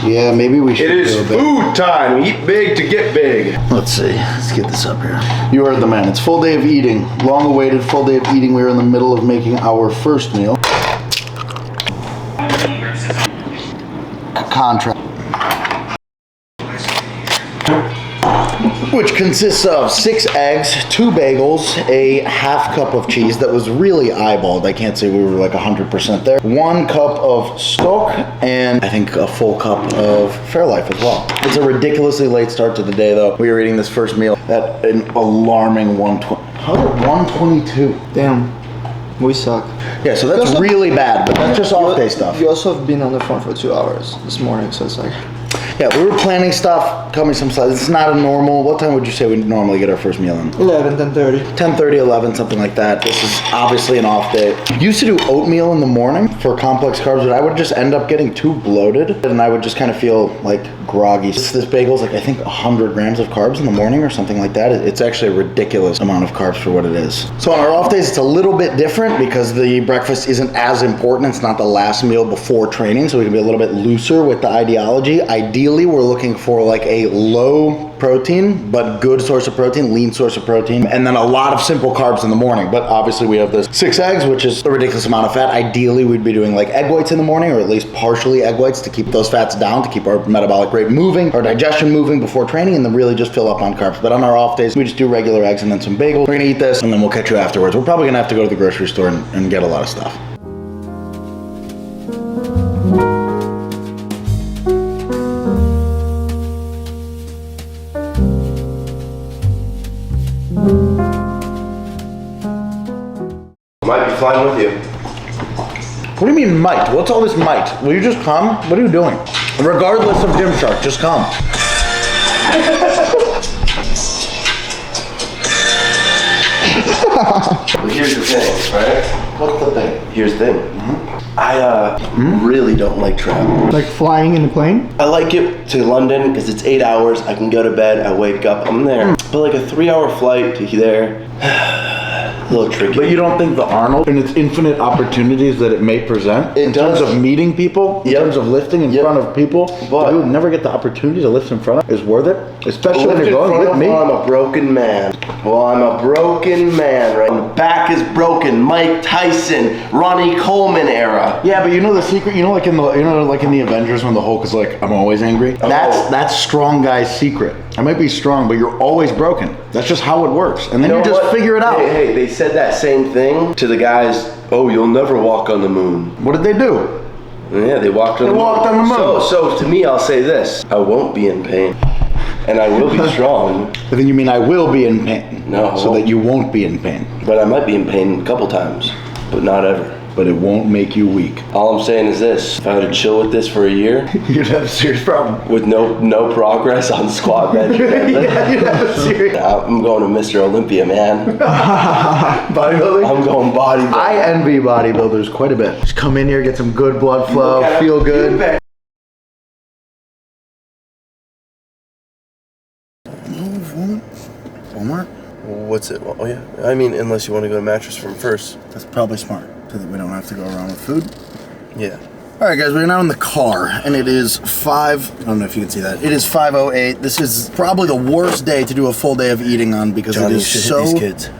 Yeah, maybe we should. It is food time. Eat big to get big. Let's see. Let's get this up here. You heard the man. It's full day of eating. Long awaited full day of eating. We are in the middle of making our first meal. Contract. Which consists of 6 eggs, 2 bagels, a half cup of cheese that was really eyeballed. I can't say we were like 100% there. 1 cup of stock, and I think a full cup of Fairlife as well. It's a ridiculously late start to the day though. We were eating this first meal at an alarming 120. How did 122? Damn. We suck. Yeah, so that's really bad, but that's just off day stuff. You also have been on the phone for 2 hours this morning, so it's like... Yeah, we were planning stuff, cut me some slides. It's not a normal, what time would you say we normally get our first meal in? 11, 10:30. 10:30, 11, something like that. This is obviously an off day. Used to do oatmeal in the morning for complex carbs, but I would just end up getting too bloated, and I would just kind of feel like groggy. This bagel's like, I think 100 grams of carbs in the morning or something like that. It's actually a ridiculous amount of carbs for what it is. So on our off days, it's a little bit different because the breakfast isn't as important. It's not the last meal before training, so we can be a little bit looser with the ideology. Ideally, we're looking for like a low protein, but good source of protein, lean source of protein, and then a lot of simple carbs in the morning. But obviously we have this 6 eggs, which is a ridiculous amount of fat. Ideally, we'd be doing like egg whites in the morning, or at least partially egg whites to keep those fats down, to keep our metabolic rate moving, our digestion moving before training, and then really just fill up on carbs. But on our off days, we just do regular eggs and then some bagels. We're gonna eat this, and then we'll catch you afterwards. We're probably gonna have to go to the grocery store and get a lot of stuff. Might be flying with you. What do you mean might? What's all this might? Will you just come? What are you doing? Regardless of Gymshark, just come. Well, here's the thing, right? What's the thing? Here's the thing. I really don't like travel. Like flying in the plane? I like it to London because it's 8 hours. I can go to bed. I wake up. I'm there. But like a 3-hour flight to there, a little tricky. But you don't think the Arnold and its infinite opportunities that it may present in terms of meeting people, in terms of lifting in front of people, but you would never get the opportunity to lift in front of, is worth it? Especially if you're going with me. I'm a broken man. Well, I'm a broken man, right? My back is broken. Mike Tyson, Ronnie Coleman era. Yeah, but you know the secret. You know, like in the Avengers when the Hulk is like, "I'm always angry." That's strong guy's secret. I might be strong, but you're always broken. That's just how it works, and then you just figure it out. Hey, they said that same thing to the guys. Oh, you'll never walk on the moon. What did they do? Yeah, they walked on the moon. So to me, I'll say this: I won't be in pain. And I will be strong. But then you mean I will be in pain? No. So that you won't be in pain. But I might be in pain a couple times, but not ever. But it won't make you weak. All I'm saying is this: if I were to chill with this for a year, you'd have a serious problem. With no progress on squat, bench, yeah, you'd have a serious. I'm going to Mr. Olympia, man. Bodybuilding? I'm going bodybuilding. I envy bodybuilders quite a bit. Just come in here, get some good blood flow, feel good. Walmart? What's it? Oh yeah. I mean, unless you want to go to Mattress Firm first. That's probably smart, so that we don't have to go around with food. Yeah. All right, guys, we're now in the car, and it is I don't know if you can see that. It is 5:08. This is probably the worst day to do a full day of eating on because Johnny, it is so... hit these kids.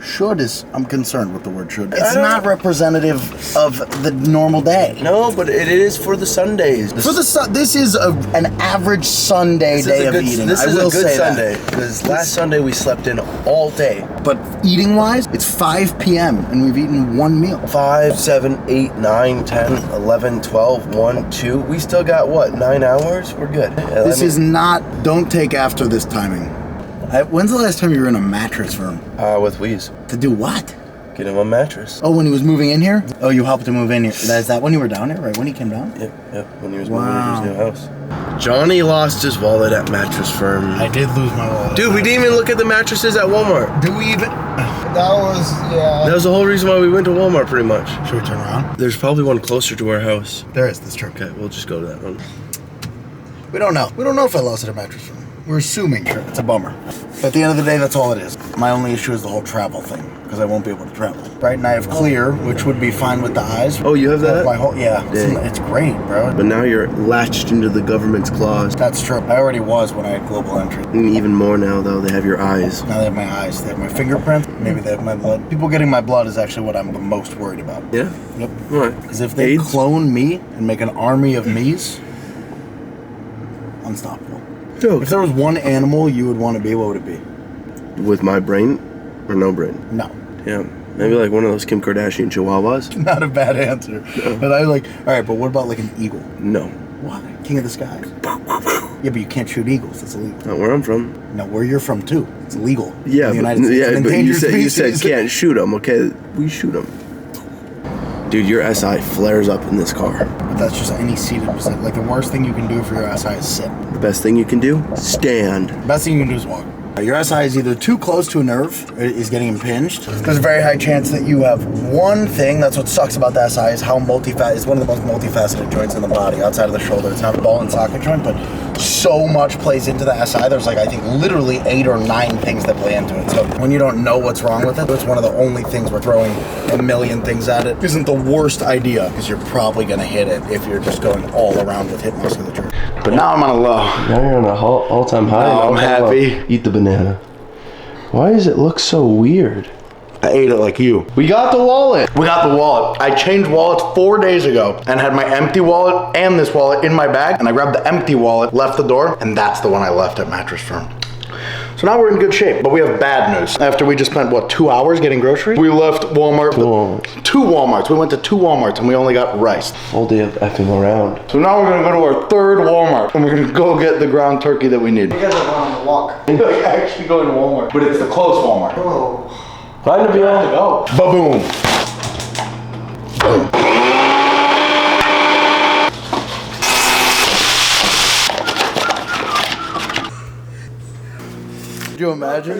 Should is, I'm concerned with the word should. It's not representative of the normal day. No, but it is for the Sundays. This is an average Sunday day of eating. This is a good Sunday, because last Sunday we slept in all day. But eating-wise, it's 5 p.m. and we've eaten one meal. 5, 7, 8, 9, 10, 11, 12, 1, 2. We still got, what, 9 hours? We're good. This is not, don't take after this timing. When's the last time you were in a Mattress Firm? With Wheeze. To do what? Get him a mattress. Oh, when he was moving in here? Oh, you helped him move in here. Is that when you were down here, right? When he came down? Yep, when he was moving into his new house. Johnny lost his wallet at Mattress Firm. I did lose my wallet. Dude, we didn't even look at the mattresses at Walmart. Did we even? That was the whole reason why we went to Walmart, pretty much. Should we turn around? There's probably one closer to our house. There is, that's true. Okay, we'll just go to that one. We don't know. We don't know if I lost it at Mattress Firm. We're assuming. Sure, it's a bummer. But at the end of the day, that's all it is. My only issue is the whole travel thing, because I won't be able to travel. Right, and I have clear, which would be fine with the eyes. Oh, you have that? My whole, yeah, Dang. it's great, bro. But now you're latched into the government's claws. That's true. I already was when I had global entry. And even more now, though, they have your eyes. Now they have my eyes, they have my fingerprint, maybe they have my blood. People getting my blood is actually what I'm the most worried about. Yeah? Yep. What? Because if they clone me and make an army of me's, unstoppable. Joke. If there was one animal you would want to be, what would it be? With my brain or no brain? No. Yeah. Maybe like one of those Kim Kardashian chihuahuas? Not a bad answer. No. But I like, alright, but what about like an eagle? No. Why? King of the skies. Yeah, but you can't shoot eagles. That's illegal. Not where I'm from. No, where you're from too. It's illegal. Yeah, in the but, United States. yeah, It's an but you endangered said species. can't shoot them, okay? We shoot them. Dude, your SI flares up in this car. But that's just any seated position. Like the worst thing you can do for your SI is sit. The best thing you can do? Stand. Best thing you can do is walk. Your SI is either too close to a nerve, or is getting impinged. There's a very high chance that you have one thing. That's what sucks about the SI is how multifaceted. It's one of the most multifaceted joints in the body outside of the shoulder. It's not a ball and socket joint, but so much plays into the SI. There's like I think literally 8 or 9 things that play into it. So when you don't know what's wrong with it, it's one of the only things we're throwing a million things at it. Isn't the worst idea because you're probably gonna hit it if you're just going all around with hip musculature. But now I'm on a low. Now you're on a all-time high. Oh, I'm happy. Eat the banana. Why does it look so weird? I ate it like you. We got the wallet. We got the wallet. I changed wallets 4 days ago and had my empty wallet and this wallet in my bag. And I grabbed the empty wallet, left the door, and that's the one I left at Mattress Firm. So now we're in good shape, but we have bad news. After we just spent, what, 2 hours getting groceries? We left Walmart. Two Walmarts. We went to 2 Walmarts and we only got rice. Whole day of effing around. So now we're gonna go to our 3rd Walmart and we're gonna go get the ground turkey that we need. You guys are going on the walk. Like actually going to Walmart. But it's the close Walmart. Oh. Bye, Nabil. Go. Ba-boom. Boom. Could you imagine?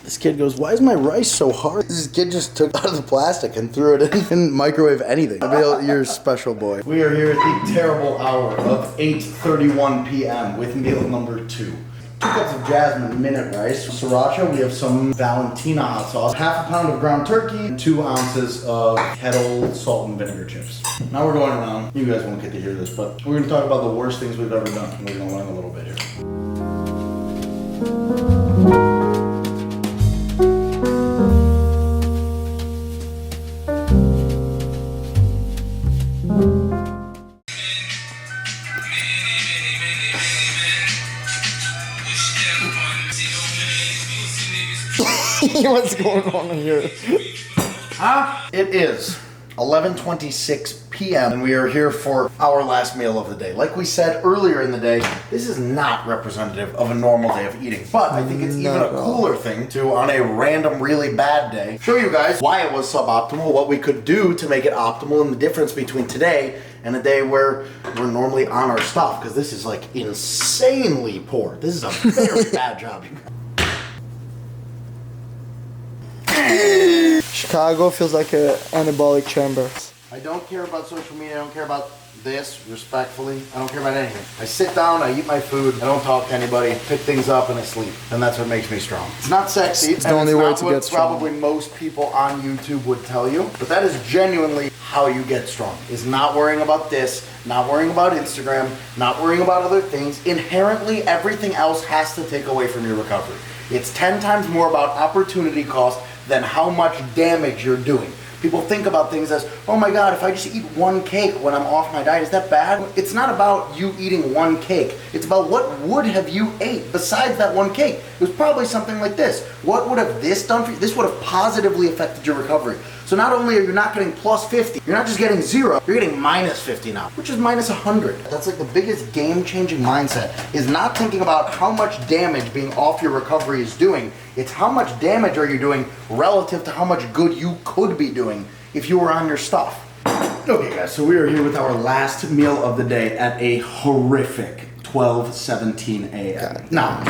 This kid goes, why is my rice so hard? This kid just took out of the plastic and threw it in and didn't microwave anything. Nabil, you're a special boy. We are here at the terrible hour of 8:31 p.m. with meal number 2. 2 cups of jasmine minute rice, sriracha, we have some Valentina hot sauce, half a pound of ground turkey, and 2 ounces of kettle salt and vinegar chips. Now we're going around, you guys won't get to hear this, but we're gonna talk about the worst things we've ever done, and we're gonna learn a little bit here. What's going on here? Huh? It is 11:26 p.m. and we are here for our last meal of the day. Like we said earlier in the day, this is not representative of a normal day of eating, but I think it's even a cooler thing to, on a random really bad day, show you guys why it was suboptimal, what we could do to make it optimal, and the difference between today and a day where we're normally on our stuff, because this is like insanely poor. This is a very bad job. Chicago feels like an anabolic chamber. I don't care about social media, I don't care about this, respectfully. I don't care about anything. I sit down, I eat my food, I don't talk to anybody, pick things up, and I sleep. And that's what makes me strong. It's not sexy, It's the only way to get strong. Probably most people on YouTube would tell you, but that is genuinely how you get strong. Is not worrying about this, not worrying about Instagram, not worrying about other things. Inherently, everything else has to take away from your recovery. It's 10 times more about opportunity cost than how much damage you're doing. People think about things as, oh my God, if I just eat 1 cake when I'm off my diet, is that bad? It's not about you eating 1 cake. It's about what would have you ate besides that 1 cake. It was probably something like this. What would have this done for you? This would have positively affected your recovery. So not only are you not getting plus 50, you're not just getting 0, you're getting minus 50 now, which is minus 100. That's like the biggest game-changing mindset, is not thinking about how much damage being off your recovery is doing. It's how much damage are you doing relative to how much good you could be doing if you were on your stuff. Okay guys, so we are here with our last meal of the day at a horrific 12:17 a.m. Now,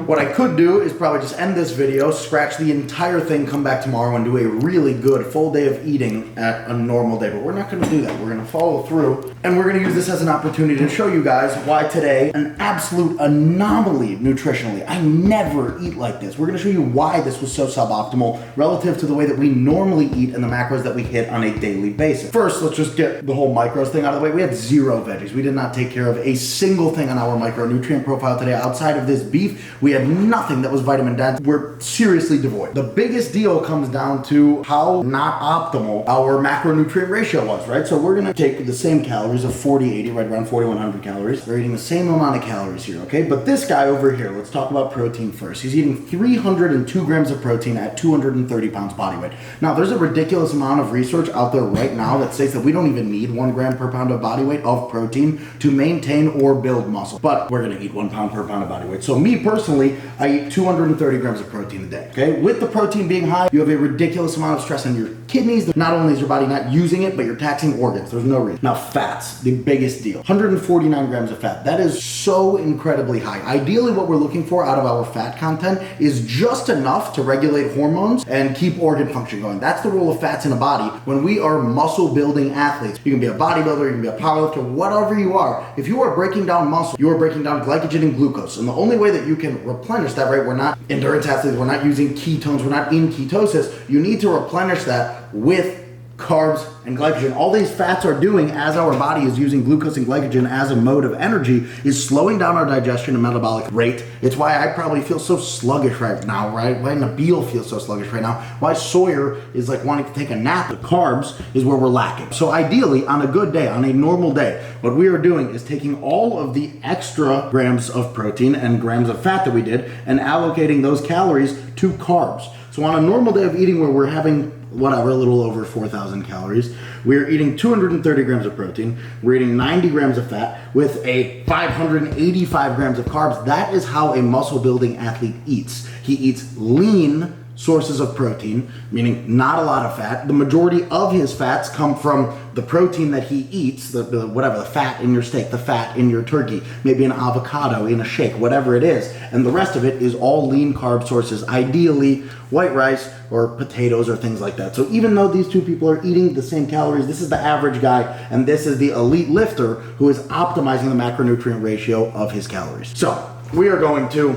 what I could do is probably just end this video, scratch the entire thing, come back tomorrow and do a really good full day of eating at a normal day, but we're not gonna do that. We're gonna follow through, and we're gonna use this as an opportunity to show you guys why today, an absolute anomaly nutritionally. I never eat like this. We're gonna show you why this was so suboptimal relative to the way that we normally eat and the macros that we hit on a daily basis. First, let's just get the whole macros thing out of the way. We had 0 veggies. We did not take care of a single thing on our micronutrient profile today. Outside of this beef, we had nothing that was vitamin dense. We're seriously devoid. The biggest deal comes down to how not optimal our macronutrient ratio was, right? So we're gonna take the same calories of 40-80, right around 4,100 calories. We're eating the same amount of calories here, okay? But this guy over here, let's talk about protein first. He's eating 302 grams of protein at 230 pounds body weight. Now, there's a ridiculous amount of research out there right now that states that we don't even need 1 gram per pound of body weight of protein to maintain or build muscle. But we're gonna eat 1 pound per pound of body weight. So me personally, I eat 230 grams of protein a day, okay? With the protein being high, you have a ridiculous amount of stress on your kidneys. Not only is your body not using it, but you're taxing organs. There's no reason. Now, fats, the biggest deal. 149 grams of fat. That is so incredibly high. Ideally, what we're looking for out of our fat content is just enough to regulate hormones and keep organ function going. That's the role of fats in a body when we are muscle building athletes. You can be a bodybuilder, you can be a powerlifter, whatever you are. If you are breaking down muscle, you are breaking down glycogen and glucose. And the only way that you can replenish that, right? We're not endurance athletes, we're not using ketones, we're not in ketosis. You need to replenish that with carbs and glycogen. All these fats are doing as our body is using glucose and glycogen as a mode of energy is slowing down our digestion and metabolic rate. It's why I probably feel so sluggish right now, right? Why Nabil feels so sluggish right now. Why Sawyer is like wanting to take a nap. The carbs is where we're lacking. So ideally, on a good day, on a normal day, what we are doing is taking all of the extra grams of protein and grams of fat that we did and allocating those calories to carbs. So on a normal day of eating where we're having whatever, a little over 4,000 calories. We're eating 230 grams of protein. We're eating 90 grams of fat with a 585 grams of carbs. That is how a muscle building athlete eats. He eats lean sources of protein, meaning not a lot of fat. The majority of his fats come from the protein that he eats, the fat in your steak, the fat in your turkey, maybe an avocado in a shake, whatever it is. And the rest of it is all lean carb sources, ideally white rice or potatoes or things like that. So even though these two people are eating the same calories, this is the average guy and this is the elite lifter who is optimizing the macronutrient ratio of his calories. So we are going to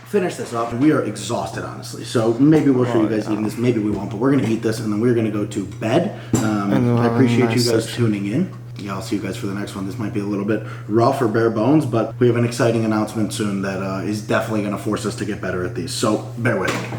finish this up. We are exhausted, honestly. So maybe we'll show you guys eating this. Maybe we won't, but we're gonna eat this and then we're gonna go to bed. I appreciate you guys tuning in. Yeah, I'll see you guys for the next one. This might be a little bit rough or bare bones, but we have an exciting announcement soon that is definitely gonna force us to get better at these. So bear with me.